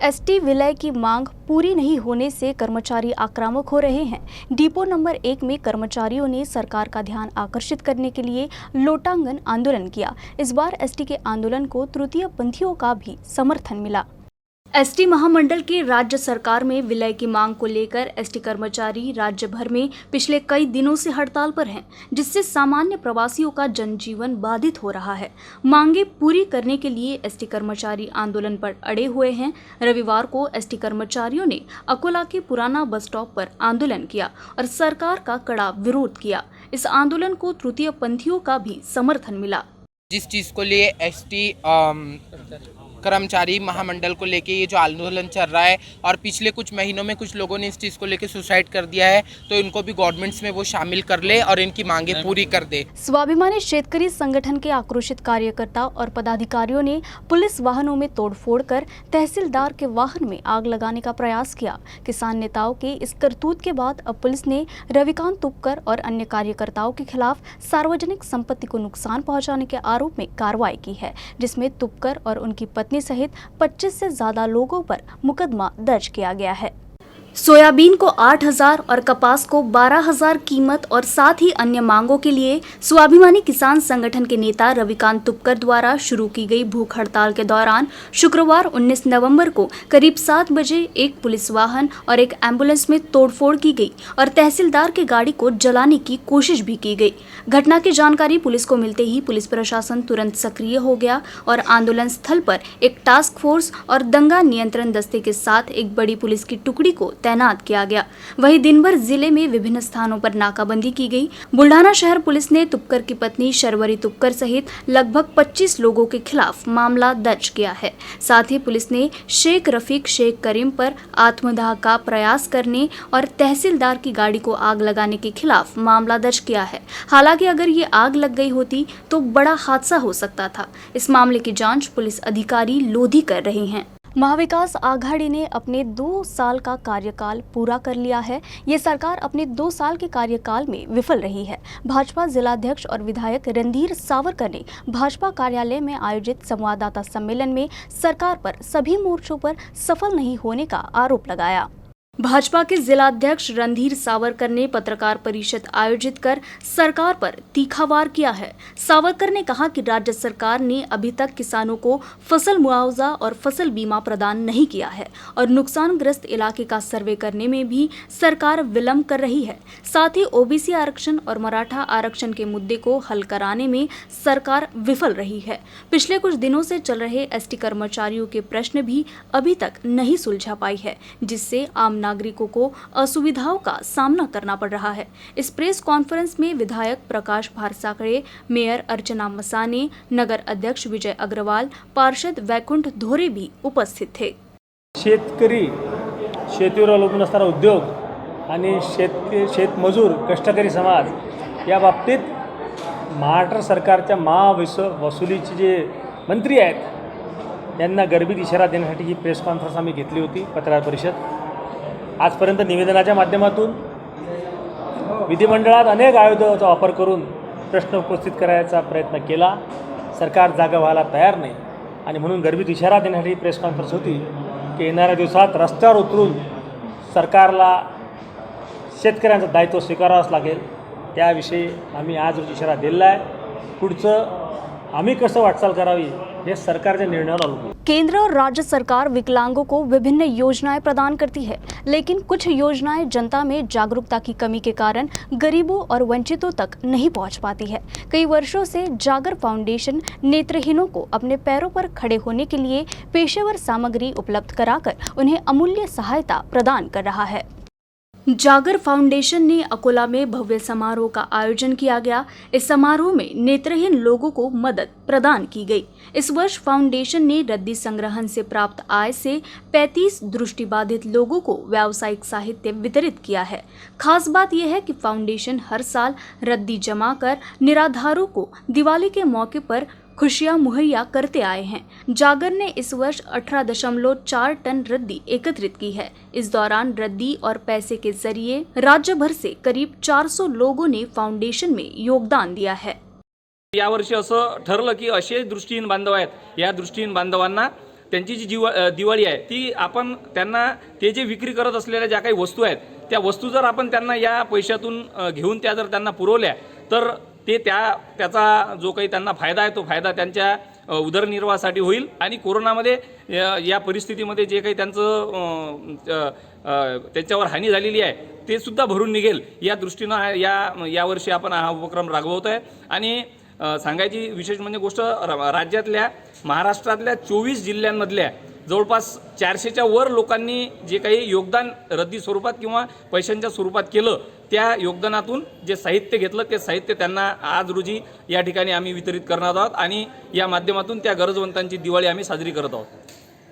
ST विलय की मांग पूरी नहीं होने से कर्मचारी आक्रामक हो रहे हैं। डिपो नंबर 1 में कर्मचारियों ने सरकार का ध्यान आकर्षित करने के लिए लोटांगन आंदोलन किया। इस बार एसटी के आंदोलन को तृतीय पंथियों का भी समर्थन मिला। एसटी महामंडल की राज्य सरकार में विलय की मांग को लेकर एसटी कर्मचारी राज्य भर में पिछले कई दिनों से हड़ताल पर हैं, जिससे सामान्य प्रवासियों का जनजीवन बाधित हो रहा है। मांगे पूरी करने के लिए एसटी कर्मचारी आंदोलन पर अड़े हुए हैं। रविवार को एसटी कर्मचारियों ने अकोला के पुराना बस स्टॉप पर आंदोलन किया और सरकार का कड़ा विरोध किया। इस आंदोलन को तृतीय पंथियों का भी समर्थन मिला। जिस चीज़ को लिए एसटी कर्मचारी महामंडल को लेके ये जो आंदोलन चल रहा है और पिछले कुछ महीनों में कुछ लोगों ने इस चीज़ को लेके सुसाइड कर दिया है, तो इनको भी गवर्नमेंट्स में वो शामिल कर ले और इनकी मांगे पूरी कर दे। स्वाभिमानी शेतकरी संगठन के आक्रोशित कार्यकर्ता और पदाधिकारियों ने पुलिस वाहनों में तोड़फोड़ कर तहसीलदार के वाहन में आग लगाने का प्रयास किया। किसान नेताओं के इस करतूत के बाद अब पुलिस ने रविकांत तुपकर और अन्य कार्यकर्ताओं के खिलाफ सार्वजनिक संपत्ति को नुकसान पहुंचाने के आरोप में कार्रवाई की है, जिसमें तुपकर और उनकी पत्नी सहित 25 से ज्यादा लोगों पर मुकदमा दर्ज किया गया है। सोयाबीन को 8,000 और कपास को 12,000 कीमत और साथ ही अन्य मांगों के लिए स्वाभिमानी किसान संगठन के नेता रविकांत तुपकर द्वारा शुरू की गई भूख हड़ताल के दौरान शुक्रवार 19 नवंबर को करीब 7 बजे एक पुलिस वाहन और एक एम्बुलेंस में तोड़फोड़ की गई और तहसीलदार की गाड़ी को जलाने की कोशिश भी की गई। घटना की जानकारी पुलिस को मिलते ही पुलिस प्रशासन तुरंत सक्रिय हो गया और आंदोलन स्थल पर एक टास्क फोर्स और दंगा नियंत्रण दस्ते के साथ एक बड़ी पुलिस की टुकड़ी को तैनात किया गया। वहीं दिन भर जिले में विभिन्न स्थानों पर नाकाबंदी की गई। बुल्ढाना शहर पुलिस ने तुपकर की पत्नी शर्वरी तुपकर सहित लगभग 25 लोगों के खिलाफ मामला दर्ज किया है। साथ ही पुलिस ने शेख रफीक शेख करीम पर आत्मदाह का प्रयास करने और तहसीलदार की गाड़ी को आग लगाने के खिलाफ मामला दर्ज किया है। हालांकि अगर ये आग लग गई होती तो बड़ा हादसा हो सकता था। इस मामले की जांच पुलिस अधिकारी लोधी कर रहे हैं। महाविकास आघाड़ी ने अपने 2 साल का कार्यकाल पूरा कर लिया है। ये सरकार अपने 2 साल के कार्यकाल में विफल रही है। भाजपा जिलाध्यक्ष और विधायक रणधीर सावरकर ने भाजपा कार्यालय में आयोजित संवाददाता सम्मेलन में सरकार पर सभी मोर्चों पर सफल नहीं होने का आरोप लगाया। भाजपा के जिलाध्यक्ष रणधीर सावरकर ने पत्रकार परिषद आयोजित कर सरकार पर तीखा वार किया है। सावरकर ने कहा कि राज्य सरकार ने अभी तक किसानों को फसल मुआवजा और फसल बीमा प्रदान नहीं किया है और नुकसानग्रस्त इलाके का सर्वे करने में भी सरकार विलंब कर रही है। साथ ही ओबीसी आरक्षण और मराठा आरक्षण के मुद्दे को हल कराने में सरकार विफल रही है। पिछले कुछ दिनों से चल रहे एसटी कर्मचारियों के प्रश्न भी अभी तक नहीं सुलझा पाई है, जिससे आम नागरिकों को असुविधाओं का सामना करना पड़ रहा है। इस प्रेस कॉन्फ्रेंस में विधायक प्रकाश भारसाकड़े, मेयर अर्चना मसाने, नगर अध्यक्ष विजय अग्रवाल, पार्षद वैकुंठ धोरे भी उपस्थित थे। शेतकरी, शेतीवर अवलंबून असणारा उद्योग आणि शेतमजूर, कष्टकरी समाज या बाबतीत महाराष्ट्र सरकारच्या महावसुलीचे जे मंत्री आहेत यांना गर्भित इशारा देण्यासाठी ही प्रेस कॉन्फरन्स आम्ही घेतली होती, पत्रकार परिषद। आजपर्यंत निवेदनाच्या माध्यमातून विधिमंडळात अनेक आयुधाचा वापर करून प्रश्न उपस्थित करायचा प्रयत्न केला। सरकार जागा व्हायला तयार नाही आणि म्हणून गर्भित इशारा देण्यासाठी प्रेस कॉन्फरन्स होती की येणाऱ्या दिवसात रस्त्यावर उतरून सरकारला शेतकऱ्यांचं दायित्व स्वीकारावंच लागेल। त्याविषयी आम्ही आज रोजी इशारा दिलेला आहे। पुढचं आम्ही कसं वाटचाल करावी ये सरकार के निर्णय अवलंबून। केंद्र और राज्य सरकार विकलांगों को विभिन्न योजनाएं प्रदान करती है, लेकिन कुछ योजनाएं जनता में जागरूकता की कमी के कारण गरीबों और वंचितों तक नहीं पहुंच पाती है। कई वर्षों से जागर फाउंडेशन नेत्रहीनों को अपने पैरों पर खड़े होने के लिए पेशेवर सामग्री उपलब्ध कराकर उन्हें अमूल्य सहायता प्रदान कर रहा है। जागर फाउंडेशन ने अकोला में भव्य समारोह का आयोजन किया गया। इस समारोह में नेत्रहीन लोगों को मदद प्रदान की गई। इस वर्ष फाउंडेशन ने रद्दी संग्रहण से प्राप्त आय से 35 दृष्टिबाधित लोगों को व्यावसायिक साहित्य वितरित किया है। खास बात यह है कि फाउंडेशन हर साल रद्दी जमा कर निराधारों को दिवाली के मौके पर खुशियां मुहैया करते आए हैं। जागर ने इस वर्ष 18.4 टन रद्दी एकत्रित की है। इस दौरान रद्दी और पैसे के जरिए राज्य भर से करीब 400 लोगों ने फाउंडेशन में योगदान दिया है। यावर्षी असं ठरलं की असे दृष्टिहीन बांधव आहेत, या दृष्टिहीन बांधवांना त्यांची जी दिवाळी आहे ती आपण त्यांना ते जे विक्री करत असलेल्या ज्या काही वस्तू आहेत त्या वस्तू जर आपण त्यांना या पैशातून घेऊन त्या जर त्यांना पुरवल्या तर ते त्याचा जो काही त्यांना फायदा आहे तो फायदा त्यांच्या उदरनिर्वाहासाठी होईल आणि कोरोनामध्ये या परिस्थितीमध्ये जे काही त्यांच्यावर हानी झालेली आहे ते सुद्धा भरून निघेल या दृष्टीनं यावर्षी आपण हा उपक्रम राबवत आहे. आणि सांगायची विशेष म्हणजे गोष्ट राज्यातल्या महाराष्ट्रातल्या 24 जिल्ह्यांमधल्या जवळपास 400च्या वर लोकांनी जे काही योगदान रद्दी स्वरूपात किंवा पैशांच्या स्वरूपात केलं त्या योगदानातून जे साहित्य घेतलं ते साहित्य त्यांना आज रोजी या ठिकाणी आम्ही वितरित करणार आहोत आणि या माध्यमातून त्या गरजवंतांची दिवाळी आम्ही साजरी करत आहोत.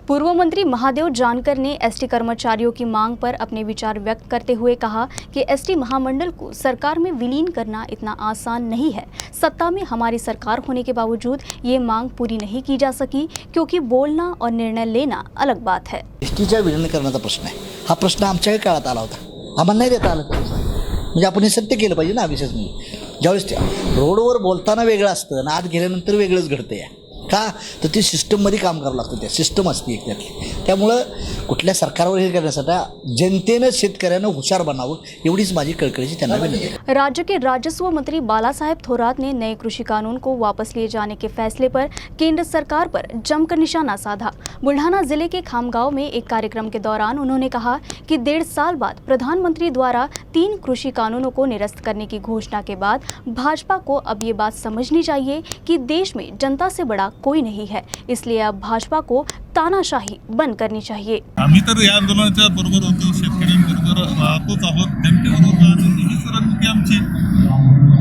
पूर्व मंत्री महादेव जानकर ने एसटी कर्मचारियों की मांग पर अपने विचार व्यक्त करते हुए कहा कि एसटी महामंडल को सरकार में विलीन करना इतना आसान नहीं है. सत्ता में हमारी सरकार होने के बावजूद ये मांग पूरी नहीं की जा सकी क्योंकि बोलना और निर्णय लेना अलग बात है. एसटीच्या विलीनीकरणाचा प्रश्न आहे. हा प्रश्न आमच्याही काळात आला होता. आम्हाला नाही देता आलं म्हणजे आपण हे सत्य केलं पाहिजे ना. विशेष म्हणजे ज्यावेळेस रोडवर बोलताना वेगळं असतं आणि आत गेल्यानंतर वेगळंच घडतं या का तर ते सिस्टममध्ये काम करावं लागतं. त्या सिस्टम असते एक त्यातली. त्यामुळं कुठल्या सरकारवर हे करण्यासाठी जनतेनं शेतकऱ्यानं हुशार बनावं एवढीच माझी कळकळीची त्यांना विनंती आहे. राज्य के राजस्व मंत्री बालासाहेब थोरात ने नए कृषि कानून को वापस लिए जाने के फैसले पर केंद्र सरकार पर जमकर निशाना साधा. बुल्ढाना जिले के खामगांव में एक कार्यक्रम के दौरान उन्होंने कहा कि 1.5 साल बाद प्रधानमंत्री द्वारा 3 कृषि कानूनों को निरस्त करने की घोषणा के बाद भाजपा को अब ये बात समझनी चाहिए कि देश में जनता से बड़ा कोई नहीं है. इसलिए अब भाजपा को तानाशाही बंद करनी चाहिए. आम्ही तर या आंदोलनाच्या बरोबर होतो. शेतकऱ्यांबरोबर राहतोच आहोत. जनतेबरोबर राहणं हीच रणनीती आमची.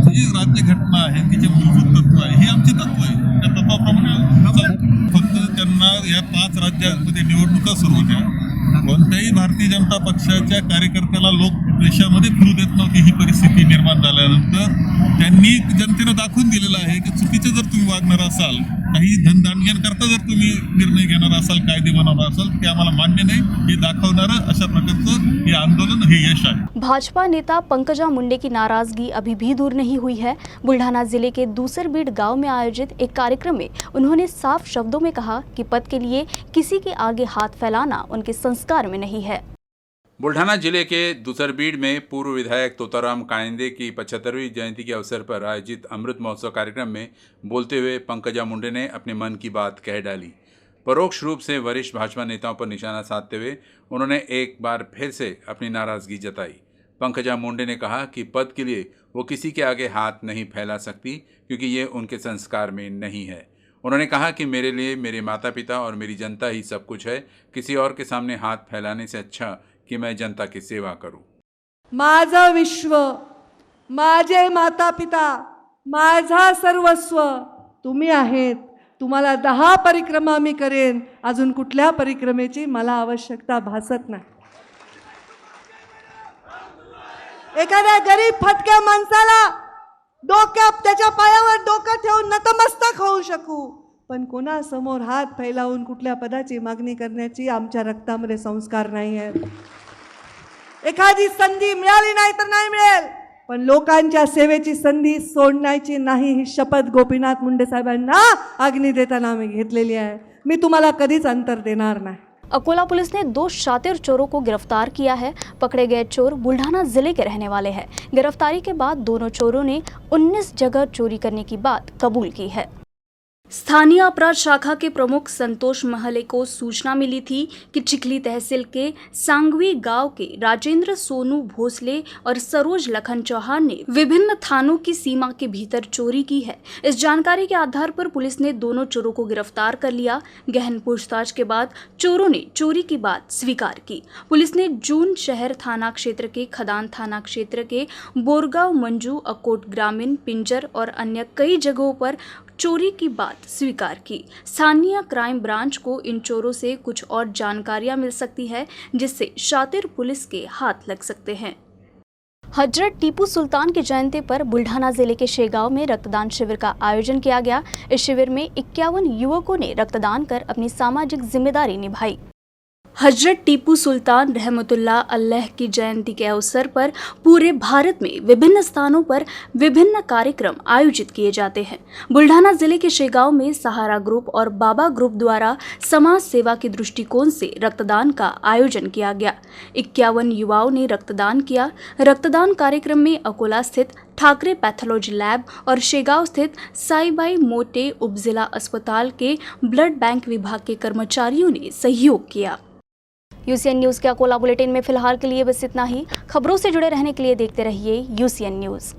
जी राज्यघटना आहे तिचे मूलभूत तत्व आहे हे आमचे तत्व आहे. त्या तत्वाप्रमाणे फक्त त्यांना या 5 राज्यांमध्ये निवडणुका सुरू होत्या. कोणत्याही भारतीय जनता पक्षाच्या कार्यकर्त्याला लोक देशामध्ये फिरू देत नव्हती. ही परिस्थिती निर्माण झाल्यानंतर त्यांनी जनतेनं दाखवून दिलेलं आहे की चुकीचं जर तुम्ही वागणार असाल काही धनदानग्यांकरता जर तुम्ही निर्णय घेणार असाल कायदे बनवणार असाल ते आम्हाला मान्य नाही हे दाखवणारं अशा प्रकारचं हे आंदोलन हे यश आहे. भाजपा नेता पंकजा मुंडे की नाराजगी अभी भी दूर नहीं हुई है. बुल्ढाना जिले के दूसरबीड़ गांव में आयोजित एक कार्यक्रम में उन्होंने साफ शब्दों में कहा कि पद के लिए किसी के आगे हाथ फैलाना उनके संस्कार में नहीं है. बुल्ढाना जिले के दूसरबीड़ में पूर्व विधायक तोताराम कायंदे की 75वीं जयंती के अवसर पर आयोजित अमृत महोत्सव कार्यक्रम में बोलते हुए पंकजा मुंडे ने अपने मन की बात कह डाली. परोक्ष रूप से वरिष्ठ भाजपा नेताओं पर निशाना साधते हुए उन्होंने एक बार फिर से अपनी नाराज़गी जताई. पंकजा मुंडे ने कहा कि पद के लिए वो किसी के आगे हाथ नहीं फैला सकती क्योंकि ये उनके संस्कार में नहीं है. उन्होंने कहा कि मेरे लिए मेरे माता पिता और मेरी जनता ही सब कुछ है. किसी और के सामने हाथ फैलाने से अच्छा कि मैं जनता की सेवा करूं. माझं विश्व, माझे माता पिता, माझा सर्वस्व तुम्ही आहेत. तुम्हाला 10 परिक्रमा मी करेन. अजून कुठल्या परिक्रमेची मला आवश्यकता भासत नाही. एखाद्या गरीब फटक्या माणसाला त्याच्या पायावर डोकं ठेवून नतमस्तक होऊ शकू पण कोणासमोर हात फैलावून कुठल्या पदाची मागणी करण्याची आमच्या रक्तामध्ये संस्कार नाही आहेत. एखादी संधी मिळाली नाही तर नाही मिळेल पण लोकांच्या सेवेची संधी सोडण्याची नाही ही शपथ गोपीनाथ मुंडे साहेबांना अग्नी देताना आम्ही घेतलेली आहे. मी तुम्हाला कधीच अंतर देणार नाही. अकोला पुलिस ने 2 शातिर चोरों को गिरफ्तार किया है. पकड़े गए चोर बुल्ढाना जिले के रहने वाले हैं. गिरफ्तारी के बाद दोनों चोरों ने 19 जगह चोरी करने की बात कबूल की है. स्थानीय अपराध शाखा के प्रमुख संतोष महले को सूचना मिली थी कि चिखली तहसील के सांगवी गांव के राजेंद्र सोनू भोसले और सरोज लखन चौहान ने विभिन्न थानों की सीमा के भीतर चोरी की है. इस जानकारी के आधार पर पुलिस ने दोनों चोरों को गिरफ्तार कर लिया. गहन पूछताछ के बाद चोरों ने चोरी की बात स्वीकार की. पुलिस ने जून शहर थाना क्षेत्र के खदान थाना क्षेत्र के बोरगांव मंजू अकोट ग्रामीण पिंजर और अन्य कई जगहों पर चोरी की बात स्वीकार की. स्थानीय क्राइम ब्रांच को इन चोरों से कुछ और जानकारियां मिल सकती है जिससे शातिर पुलिस के हाथ लग सकते हैं. हजरत टीपू सुल्तान की जयंती पर बुल्ढाना जिले के शेगांव में रक्तदान शिविर का आयोजन किया गया. इस शिविर में 51 युवकों ने रक्तदान कर अपनी सामाजिक जिम्मेदारी निभाई. हजरत टीपू सुल्तान रहमतुल्लाह अलैह की जयंती के अवसर पर पूरे भारत में विभिन्न स्थानों पर विभिन्न कार्यक्रम आयोजित किए जाते हैं। बुल्ढाना जिले के शेगांव में सहारा ग्रुप और बाबा ग्रुप द्वारा समाज सेवा के दृष्टिकोण से रक्तदान का आयोजन किया गया। 51 युवाओं ने रक्तदान किया। रक्तदान कार्यक्रम में अकोला स्थित ठाकरे पैथोलॉजी लैब और शेगांव स्थित साईबाई मोटे उपजिला अस्पताल के ब्लड बैंक विभाग के कर्मचारियों ने सहयोग किया। यूसीएन न्यूज़ के अकोला बुलेटिन में फिलहाल के लिए बस इतना ही। खबरों से जुड़े रहने के लिए देखते रहिए यूसीएन न्यूज़।